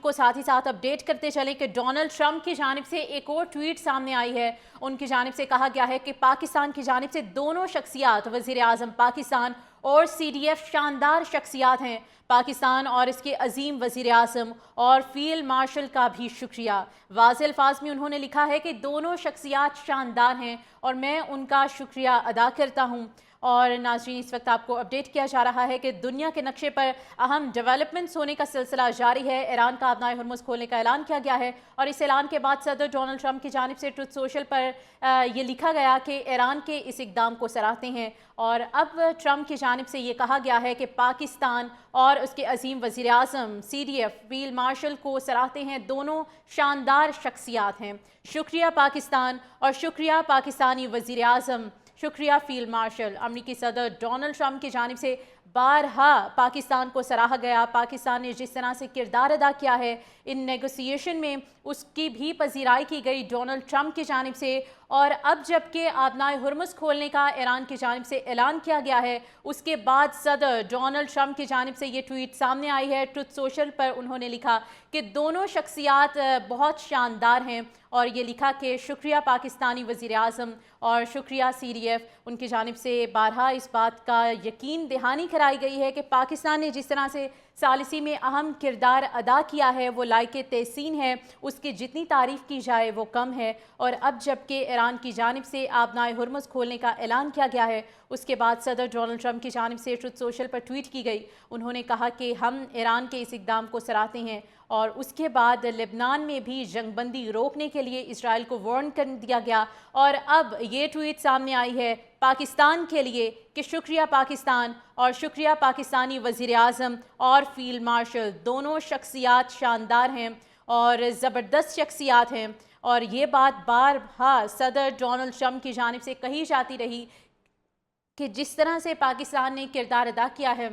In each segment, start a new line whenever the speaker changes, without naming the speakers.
को साथ ही साथ अपडेट करते चलें कि डोनाल्ड ट्रंप की जानिब से एक और ट्वीट सामने आई है। उनकी जानिब से कहा गया है कि पाकिस्तान की जानिब से दोनों शख्सियात वज़ीर आज़म पाकिस्तान और CDF शानदार शख्सियात हैं। पाकिस्तान और इसके अजीम वज़ीर आज़म और फील्ड मार्शल का भी शुक्रिया। वाज़ेह अल्फाज में उन्होंने लिखा है कि दोनों शख्सियात शानदार हैं और मैं उनका शुक्रिया अदा करता हूँ। और नाज़रीन, इस वक्त आपको अपडेट किया जा रहा है कि दुनिया के नक्शे पर अहम डेवलपमेंट्स होने का सिलसिला जारी है। ईरान का आबनाए हुर्मुज़ खोलने का ऐलान किया गया है और इस ऐलान के बाद सदर डोनाल्ड ट्रंप की जानिब से ट्रुथ सोशल पर ये लिखा गया कि ईरान के इस इक़दाम को सराहते हैं। और अब ट्रंप की जानिब से ये कहा गया है कि पाकिस्तान और उसके अजीम वज़ीर आज़म CDF फील्ड मार्शल को सराहते हैं। दोनों शानदार शख्सियात हैं। शुक्रिया पाकिस्तान और शुक्रिया पाकिस्तानी वज़ीर आज़म, शुक्रिया फील्ड मार्शल। अमरीकी सदर डोनाल्ड ट्रंप की जानिब से बारहा पाकिस्तान को सराहा गया। पाकिस्तान ने जिस तरह से किरदार अदा किया है इन नेगोशिएशन में, उसकी भी पजीराई की गई डोनाल्ड ट्रंप की जानिब से। और अब जबकि आबनाए हुर्मुज़ खोलने का ईरान की जानिब से ऐलान किया गया है, उसके बाद सदर डोनाल्ड ट्रंप की जानिब से ये ट्वीट सामने आई है। ट्रुथ सोशल पर उन्होंने लिखा कि दोनों शख्सियात बहुत शानदार हैं और ये लिखा कि शुक्रिया पाकिस्तानी वज़ीर आज़म और शुक्रिया CDF। उनकी जानिब से बारहा इस बात का यकीन दहानी कराई गई है कि पाकिस्तान ने जिस तरह से सालिसी में अहम किरदार अदा किया है वो लायके तहसीन है, उसकी जितनी तारीफ़ की जाए वो कम है। और अब जबकि ईरान की जानिब से आबनाए हुर्मुज़ खोलने का ऐलान किया गया है, उसके बाद सदर डोनाल्ड ट्रंप की जानिब से ट्रुथ सोशल पर ट्वीट की गई। उन्होंने कहा कि हम ईरान के इस इक़दाम को सराहते हैं। और उसके बाद लेबनान में भी जंगबंदी रोकने के लिए इसराइल को वार्न कर दिया गया। और अब ये ट्वीट सामने आई है पाकिस्तान के लिए कि शुक्रिया पाकिस्तान और शुक्रिया पाकिस्तानी वज़ीर आज़म और फील्ड मार्शल। दोनों शख्सियात शानदार हैं और ज़बरदस्त शख्सियात हैं। और ये बात बारहा सदर डोनाल्ड ट्रंप की जानिब से कही जाती रही कि जिस तरह से पाकिस्तान ने किरदार अदा किया है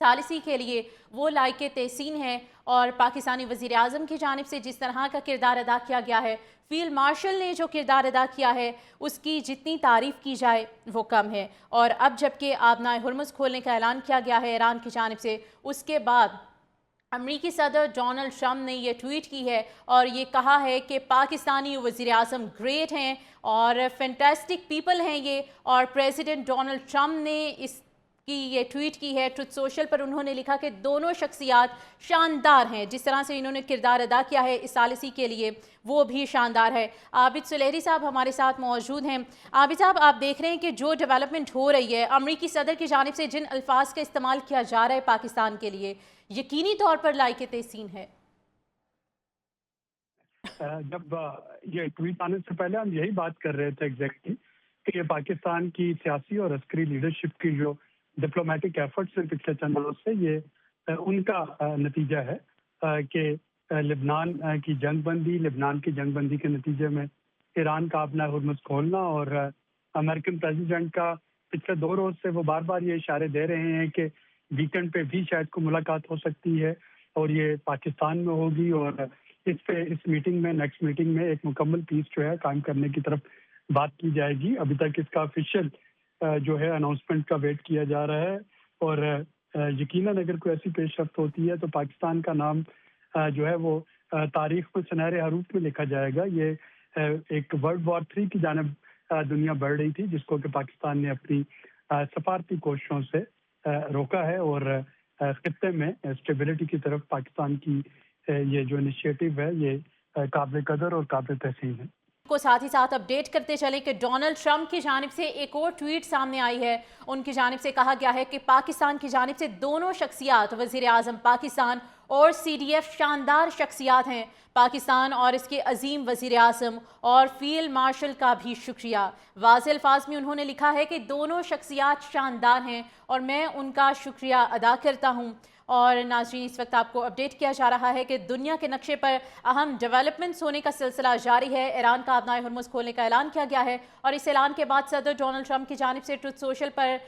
सालिसी के लिए वो लायके तहसीन है। और पाकिस्तानी वज़ीर आज़म की जानिब से जिस तरह का किरदार अदा किया गया है, फील्ड मार्शल ने जो किरदार अदा किया है उसकी जितनी तारीफ़ की जाए वो कम है। और अब जबकि आबनाए हुर्मुज़ खोलने का ऐलान किया गया है ईरान की जानिब से, उसके बाद अमरीकी सदर डोनाल्ड ट्रंप ने यह ट्वीट की है और ये कहा है कि पाकिस्तानी वज़ीर आज़म ग्रेट हैं और फैंटास्टिक पीपल हैं ये। और प्रेसिडेंट डोनाल्ड ट्रंप ने इसकी ये ट्वीट की है ट्रुथ सोशल पर। उन्होंने लिखा कि दोनों शख्सियात शानदार हैं, जिस तरह से इन्होंने किरदार अदा किया है इस सालिसी के लिए वो भी शानदार है। आबिद सुलेहरी साहब हमारे साथ मौजूद हैं। आबिद साहब, आप देख रहे हैं कि जो डेवलपमेंट हो रही है, अमरीकी सदर की जानिब से जिन अल्फाज का इस्तेमाल किया जा रहा है पाकिस्तान के लिए, यकीनी तौर पर लायके तहसीन है।
जब ये ट्वीट आने से पहले हम यही बात कर रहे थे एग्जैक्टली कि ये पाकिस्तान की सियासी और अस्करी लीडरशिप की जो डिप्लोमेटिक एफर्ट्स हैं पिछले चंद सालों से, ये उनका नतीजा है कि लेबनान की जंगबंदी के नतीजे में ईरान का अपना हुर्मुज़ खोलना और अमेरिकन प्रेसिडेंट का पिछले 2 रोज से वो बार बार ये इशारे दे रहे हैं कि वीकेंड पे भी शायद को मुलाकात हो सकती है और ये पाकिस्तान में होगी। और इस मीटिंग में, नेक्स्ट मीटिंग में एक मुकम्मल पीस जो है कायम करने की तरफ बात की जाएगी। अभी तक इसका ऑफिशियल जो है अनाउंसमेंट का वेट किया जा रहा है। और यकीनन अगर कोई ऐसी पेशरफ्त होती है तो पाकिस्तान का नाम जो है वो तारीख में सुनहरे हरूफ में लिखा जाएगा। ये एक वर्ल्ड वॉर 3 की जानिब दुनिया बढ़ रही थी, जिसको कि पाकिस्तान ने अपनी सफारती कोशिशों से रोका है। और खित्ते में स्टेबिलिटी की तरफ पाकिस्तान की ये जो इनिशिएटिव है ये काबिल कदर और काबिल तहसीन है।
को साथ ही साथ अपडेट करते चले कि डोनाल्ड ट्रंप की जानिब से एक और ट्वीट सामने आई है। उनकी जानिब से कहा गया है कि पाकिस्तान की जानिब से दोनों शख्सियात वज़ीर आज़म पाकिस्तान और CDF शानदार शख्सियात हैं। पाकिस्तान और इसके अजीम वज़ीर आज़म और फील्ड मार्शल का भी शुक्रिया। वाज़ेह अल्फाज में उन्होंने लिखा है कि दोनों शख्सियात शानदार हैं और मैं उनका शुक्रिया अदा करता हूँ। और नाज़रीन, इस वक्त आपको अपडेट किया जा रहा है कि दुनिया के नक्शे पर अहम डेवलपमेंट्स होने का सिलसिला जारी है। ईरान का आबनाए हुर्मुज़ खोलने का ऐलान किया गया है और इस ऐलान के बाद सदर डोनाल्ड ट्रंप की जानिब से ट्रुथ सोशल पर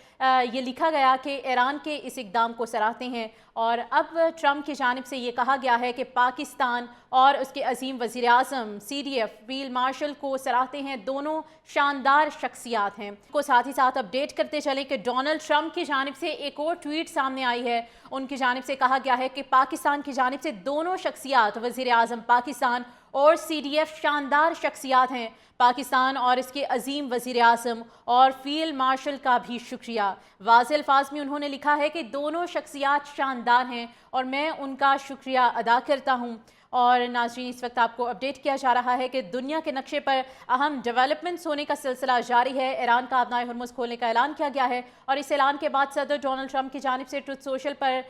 ये लिखा गया कि ईरान के इस इक़दाम को सराहते हैं। और अब ट्रंप की जानिब से ये कहा गया है कि पाकिस्तान और उसके अजीम वज़ीर आज़म CDF फील्ड मार्शल को सराहते हैं। दोनों शानदार शख्सियात हैं। को साथ ही साथ अपडेट करते चलें कि डोनाल्ड ट्रंप की जानिब से एक और ट्वीट सामने आई है। उनकी जानिब से कहा गया है कि पाकिस्तान की जानिब से दोनों शख्सियात वज़ीर आज़म पाकिस्तान और CDF शानदार शख्सियात हैं। पाकिस्तान और इसके अजीम वज़ीर आज़म और फील्ड मार्शल का भी शुक्रिया। वाज़ेह अल्फाज में उन्होंने लिखा है कि दोनों शख्सियात शानदार हैं और मैं उनका शुक्रिया अदा करता हूँ। और नाज़रीन, इस वक्त आपको अपडेट किया जा रहा है कि दुनिया के नक्शे पर अहम डेवलपमेंट्स होने का सिलसिला जारी है। ईरान का अपना हुर्मुज़ खोलने का ऐलान किया गया है और इस ऐलान के बाद सदर डोनाल्ड ट्रंप की जानिब से ट्रुथ सोशल पर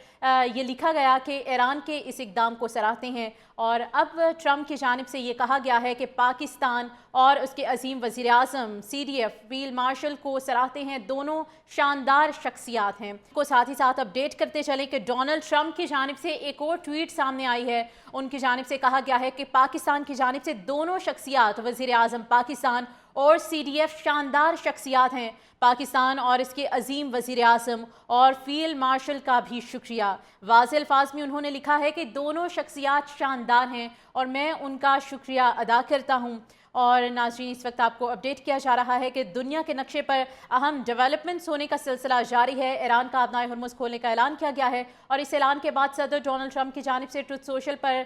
ये लिखा गया कि ईरान के इस इक़दाम को सराहते हैं। और अब ट्रंप की जानिब से ये कहा गया है कि पाकिस्तान और उसके अजीम वज़ीर आज़म CDF फील्ड मार्शल को सराहते हैं, दोनों शानदार शख्सियात हैं। को साथ ही साथ अपडेट करते चलें कि डोनाल्ड ट्रंप की जानिब से एक और ट्वीट सामने आई है। उनकी जानिब से कहा गया है कि पाकिस्तान की जानिब से दोनों शख्सियात वज़ीर आज़म पाकिस्तान और CDF शानदार शख्सियात हैं। पाकिस्तान और इसके अजीम वज़ीर आज़म और फील्ड मार्शल का भी शुक्रिया। वाज़ेह अल्फाज में उन्होंने लिखा है कि दोनों शख्सियात शानदार हैं और मैं उनका शुक्रिया अदा करता हूँ। और नाज़रीन, इस वक्त आपको अपडेट किया जा रहा है कि दुनिया के नक्शे पर अहम डेवलपमेंट्स होने का सिलसिला जारी है। ईरान का अपना हुर्मुज़ खोलने का ऐलान किया गया है और इस ऐलान के बाद सदर डोनाल्ड ट्रंप की जानिब से ट्रुथ सोशल पर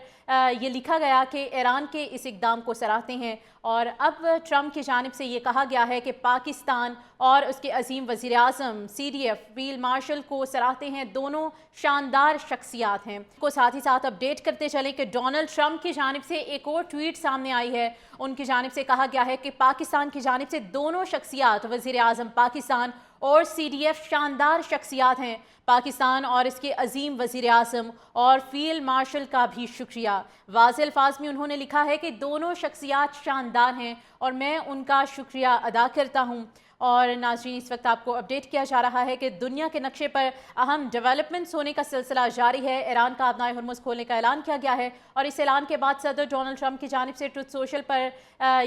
ये लिखा गया कि ईरान के इस इक़दाम को सराहते हैं। और अब ट्रंप की जानिब से ये कहा गया है कि पाकिस्तान और उसके अजीम वज़ीर आज़म CDF फील्ड मार्शल को सराहते हैं, दोनों शानदार शख्सियात हैं। को साथ ही साथ अपडेट करते चलें कि डोनाल्ड ट्रंप की जानिब से एक और ट्वीट सामने आई है। उनकी जानिब से कहा गया है कि पाकिस्तान की जानिब से दोनों शख्सियात वज़ीर आज़म पाकिस्तान और CDF शानदार शख्सियात हैं। पाकिस्तान और इसके अजीम वज़ीर आज़म और फील्ड मार्शल का भी शुक्रिया। वाज़ेह अल्फाज में उन्होंने लिखा है कि दोनों शख्सियात शानदार हैं और मैं उनका शुक्रिया अदा करता हूँ। और नाज़रीन, इस वक्त आपको अपडेट किया जा रहा है कि दुनिया के नक्शे पर अहम डेवलपमेंट्स होने का सिलसिला जारी है। ईरान का अपना हुर्मुज़ खोलने का ऐलान किया गया है और इस ऐलान के बाद सदर डोनाल्ड ट्रंप की जानिब से ट्रुथ सोशल पर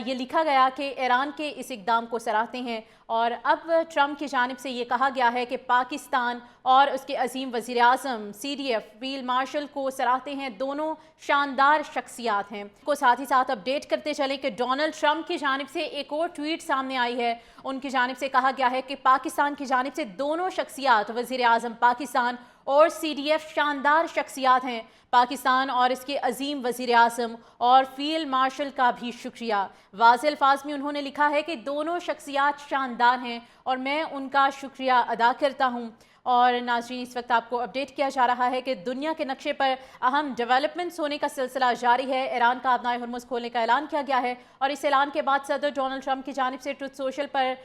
ये लिखा गया कि ईरान के इस इक़दाम को सराहते हैं। और अब ट्रंप की जानिब से ये कहा गया है कि पाकिस्तान और उसके अजीम वज़ीर आज़म CDF फील्ड मार्शल को सराहते हैं, दोनों शानदार शख्सियात हैं। को साथ ही साथ अपडेट करते चलें कि डोनाल्ड ट्रंप की जानिब से एक और ट्वीट सामने आई है। उनकी जानिब से कहा गया है कि पाकिस्तान की जानिब से दोनों शख्सियात वज़ीर आज़म पाकिस्तान और CDF शानदार शख्सियात हैं। पाकिस्तान और इसके अजीम वज़ीर आज़म और फील्ड मार्शल का भी शुक्रिया। वाज़ेह अल्फाज में उन्होंने लिखा है कि दोनों शख्सियात शानदार हैं और मैं उनका शुक्रिया अदा करता हूँ। और नाज़रीन, इस वक्त आपको अपडेट किया जा रहा है कि दुनिया के नक्शे पर अहम डेवलपमेंट्स होने का सिलसिला जारी है। ईरान का अपना हुर्मुज़ खोलने का ऐलान किया गया है और इस ऐलान के बाद सदर डोनाल्ड ट्रंप की जानिब से ट्रुथ सोशल पर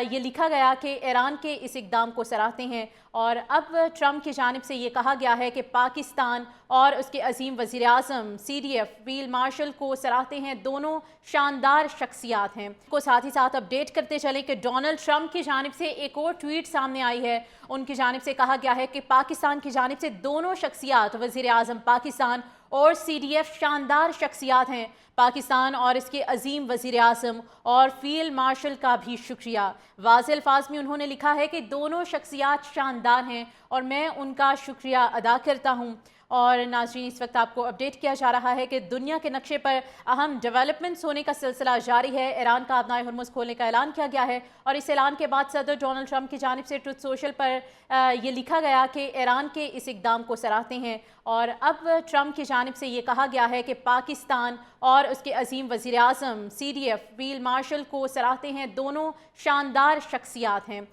ये लिखा गया कि ईरान के इस इक़दाम को सराहते हैं। और अब ट्रंप की जानिब से ये कहा गया है कि पाकिस्तान और उसके अजीम वज़ीर आज़म CDF फील्ड मार्शल को सराहते हैं, दोनों शानदार शख्सियात हैं। को साथ ही साथ अपडेट करते चलें कि डोनाल्ड ट्रंप की जानिब से एक और ट्वीट सामने आई है। उनकी जानिब से कहा गया है कि पाकिस्तान की जानिब से दोनों शख्सियात वज़ीर आज़म पाकिस्तान और CDF शानदार शख्सियात हैं। पाकिस्तान और इसके अजीम वज़ीर आज़म और फील्ड मार्शल का भी शुक्रिया। वाज़ेह अल्फाज में उन्होंने लिखा है कि दोनों शख्सियात शानदार हैं और मैं उनका शुक्रिया अदा करता हूँ। और नाज़रीन, इस वक्त आपको अपडेट किया जा रहा है कि दुनिया के नक्शे पर अहम डेवलपमेंट्स होने का सिलसिला जारी है। ईरान का अपना हुर्मुज़ खोलने का ऐलान किया गया है और इस ऐलान के बाद सदर डोनाल्ड ट्रंप की जानिब से ट्रुथ सोशल पर ये लिखा गया कि ईरान के इस इक़दाम को सराहते हैं। और अब ट्रंप की जानिब से ये कहा गया है कि पाकिस्तान और उसके अजीम वज़ीर आज़म CDF फील्ड मार्शल को सराहते हैं, दोनों शानदार शख्सियात हैं।